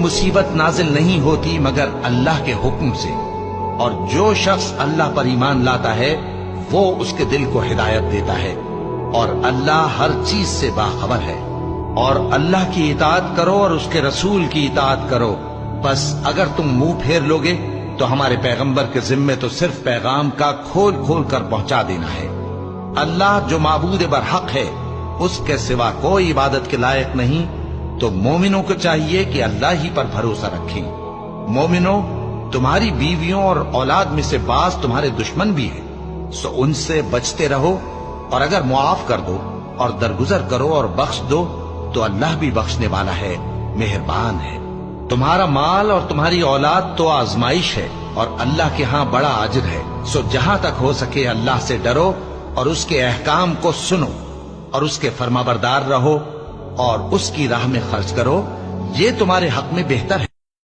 مصیبت نازل نہیں ہوتی مگر اللہ کے حکم سے، اور جو شخص اللہ پر ایمان لاتا ہے وہ اس کے دل کو ہدایت دیتا ہے، اور اللہ ہر چیز سے باخبر ہے۔ اور اللہ کی اطاعت کرو اور اس کے رسول کی اطاعت کرو، بس اگر تم منہ پھیر لوگے تو ہمارے پیغمبر کے ذمے تو صرف پیغام کا کھول کھول کر پہنچا دینا ہے۔ اللہ جو معبود برحق ہے اس کے سوا کوئی عبادت کے لائق نہیں، تو مومنوں کو چاہیے کہ اللہ ہی پر بھروسہ رکھیں۔ مومنوں، تمہاری بیویوں اور اولاد میں سے بعض تمہارے دشمن بھی ہیں، سو ان سے بچتے رہو، اور اگر معاف کر دو اور درگزر کرو اور بخش دو تو اللہ بھی بخشنے والا ہے، مہربان ہے۔ تمہارا مال اور تمہاری اولاد تو آزمائش ہے، اور اللہ کے ہاں بڑا اجر ہے، سو جہاں تک ہو سکے اللہ سے ڈرو اور اس کے احکام کو سنو اور اس کے فرمانبردار رہو اور اس کی راہ میں خرچ کرو، یہ تمہارے حق میں بہتر